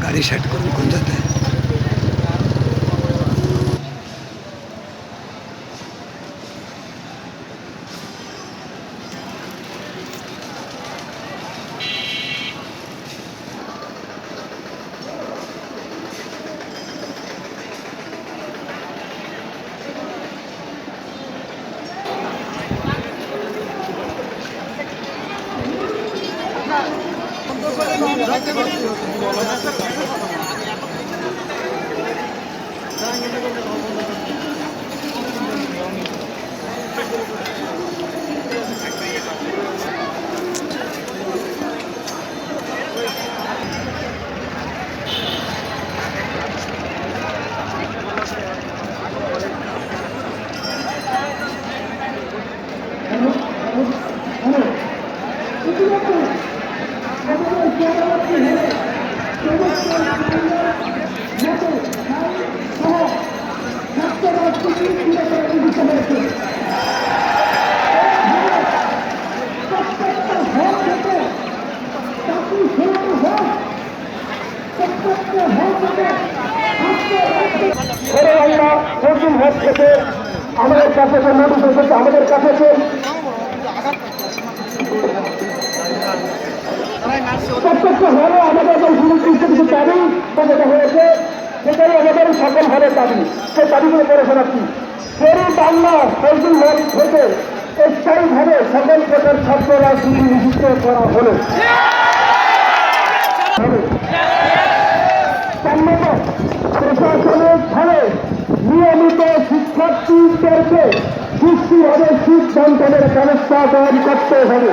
গাড়ি সেট করুন কোন যাতে আমাদের কাছে নোটিশ এসেছে, আমাদের কাছে প্রত্যেকটা হলে আমাদের কিছু দাবি যেটা হয়েছে সেটাই আমাদের সকল হলের দাবি। সেই দাবিগুলো করে শোনাচ্ছি। পুরো বাংলা ফজলুল হক থেকে স্থায়ীভাবে সকল প্রকার ছাত্র রাজনীতি নিষিদ্ধ করা হলো। প্রশাসনিকভাবে নিয়মিত শিক্ষার্থীদেরকে সুষ্ঠুভাবে সিদ্ধান্তের ব্যবস্থা গ্রহণ করতে হবে।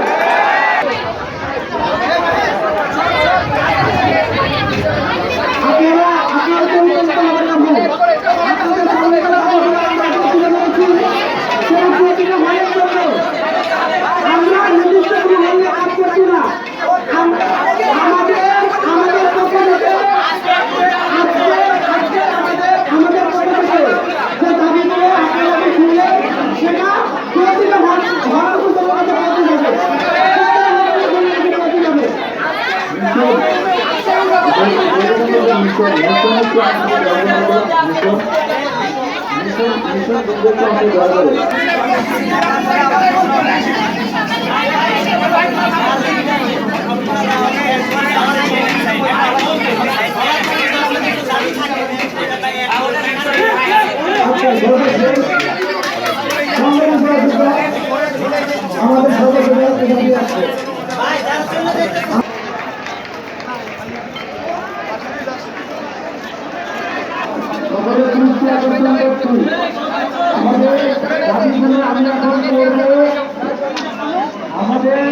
আমাদের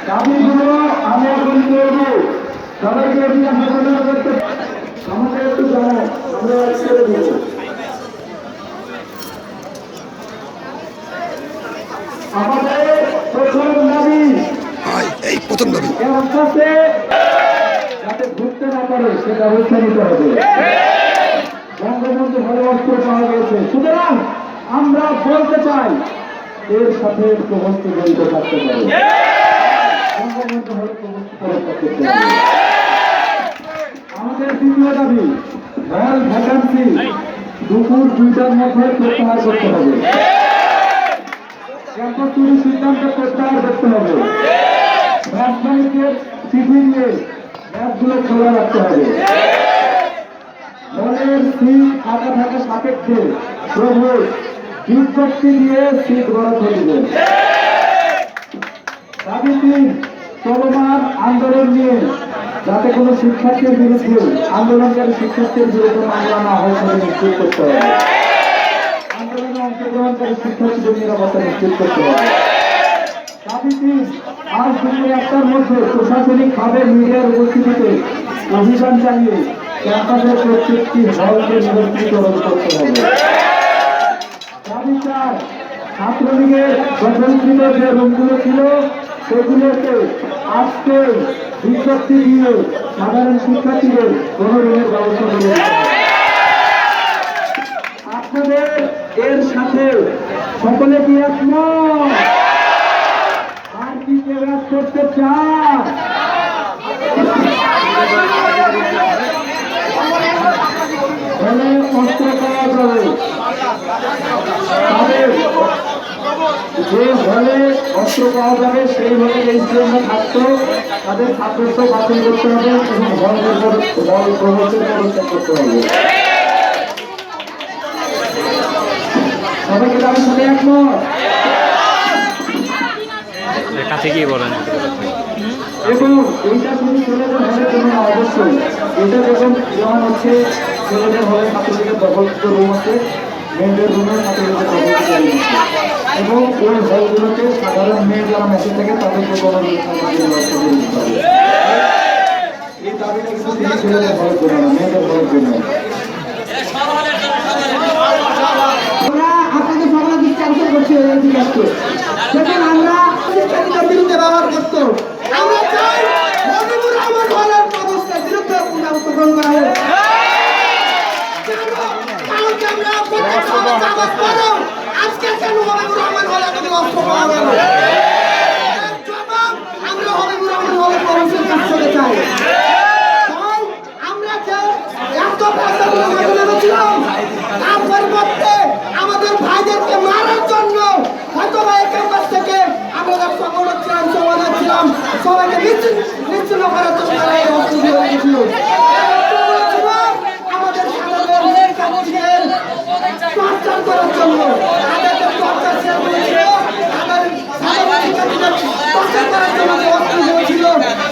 দাবিগুলো আমি এখন করব। সবাইকে করতে আমাদের একটু জানাও, আমরা ছেড়ে দেব। আমাদের প্রথম দাবি, এই প্রথম দাবি যাতে ঘুরতে না পারে সে ব্যবস্থা নিতে হবে। বঙ্গবন্ধু হলে অস্ত্র পাওয়া গেছে, সুতরাং আমরা বলতে চাই এর সাথে প্রবস্ত জড়িত থাকতে পারে। বঙ্গবন্ধু হলে প্রবস্ত করতে হবে। আমাদের দ্বিতীয় দাবি, হল ভ্যাকান্সি দুপুর 2টার মধ্যে প্রত্যাহার করতে হবে। ক্যাম্পাস চুরির সিদ্ধান্ত প্রত্যাহার করতে হবে। রাজধানীর চিঠি নিয়ে ম্যাচগুলো খোলা রাখতে হবে। হলের সিট ফাঁকা থাকা সাপেক্ষে প্রভু বিজ্ঞপ্তি দিয়ে সিট বরাদ্দ দিবেন। দাবি 3, চলমান আন্দোলন নিয়ে যাতে কোনো শিক্ষার্থীর বিরুদ্ধে আন্দোলনকারী শিক্ষার্থীর বিরুদ্ধে মামলা না হয় সেটা নিশ্চিত করতে হবে। আন্দোলনে অংশগ্রহণকারী শিক্ষার্থীদের নিরাপত্তা নিশ্চিত করতে হবে। দাবি 3, আজ দুপুর 1টার মধ্যে প্রশাসনিকভাবে মিডিয়ার উপস্থিতিতে অভিযান চালিয়ে ক্যাম্পাসের প্রত্যেকটি হলকে নিরস্ত্রীকরণ করতে হবে। দাবি 4, ছাত্রলীগের গঠনকৃত যে রুমগুলো ছিল সেগুলোকে আজকে বিজ্ঞপ্তি দিয়ে সাধারণ শিক্ষার্থীদের কোনো ঋণের ব্যবস্থা করে আপনাদের এর সাথে সকলে কি একমত? আর কি প্রয়াস করতে চান? ছাত্র পাওয়া যাবে সেইভাবে এই স্টুডেন্টরা থাকতো তাদের ছাত্রত্ব বাতিল করতে হবে এবং বল প্রবর্তন করতে হবে। সবাইকে দাবি সাথে একমত। কাছে গিয়ে বলেন। এবং এইটা শুধু ছেলেদের হলের জন্য না, অবশ্যই এটা যখন যেমন হচ্ছে ছেলেদের হলে ছাত্রলীগের দখলকৃত রুম আছে, মেয়েদের রুমে ছাত্রলীগের দখলকৃত রুম আছে, এবং ওই হলগুলোতে সাধারণ মেয়ে যারা মেসে থাকে তাদেরকে কোনো এই দাবিটা কিন্তু তিনি ছেলেদের হলের জন্য না, মেয়েদের হলের জন্য। আপনাকে সবাই বিশ্বাস করছি যখন আমরা শিক্ষার্থীদের বিরুদ্ধে ব্যবহার করত, আমরা চাই মজিবুর রহমান হলের ব্যবস্থার বিরুদ্ধে ব্যবস্থা গ্রহণ করা হোক। কালকে আমরা প্রত্যেক সমাজ আবাদ করো, আজকে কেন মজিবুর রহমান হলে এতগুলো অস্ত্র পাওয়া গেল? জবাব আমরা মজিবুর রহমান হলের প্রবেশের কাছ থেকে চাই। তাই আমরা যে এত পয়সাগুলো মাঝে নেমেছিলাম তার পরিবর্তে আমাদের ভাইদেরকে মারার জন্য হয়তো এই ক্যাম্পাস থেকে আমরা সংগঠন ছিলাম, সমাধান ছিলাম, সবাইকে নিশ্চিন্ন করার জন্য তারা এই অস্ত্রগুলো রেখেছিল। আমাদের সাধারণ শিক্ষার্থীদের টর্চার করার জন্য, তাদেরকে টর্চার সেলগুলো ছিল, আমাদের সাধারণ শিক্ষার্থীদের টর্চার করার জন্য যে অস্ত্রগুলো ছিল,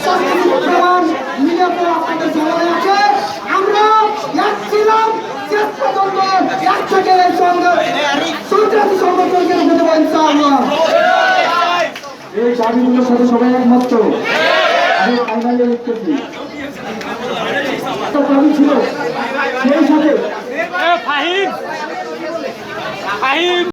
সবকিছু প্রমাণ মিলে তো আপনাদের সামনে আছে। আমরা এক ছিলাম শেষ পর্যন্ত এক থেকে এই সন্ত্রাসী সংগঠনকে রুখে দেবো ইনশাআল্লাহ। এই দাবিগুলোর সাথে সবাই একমত তো? আমি ফাইনালি লিখতেছি একটা দাবি ছিল সেই সাথে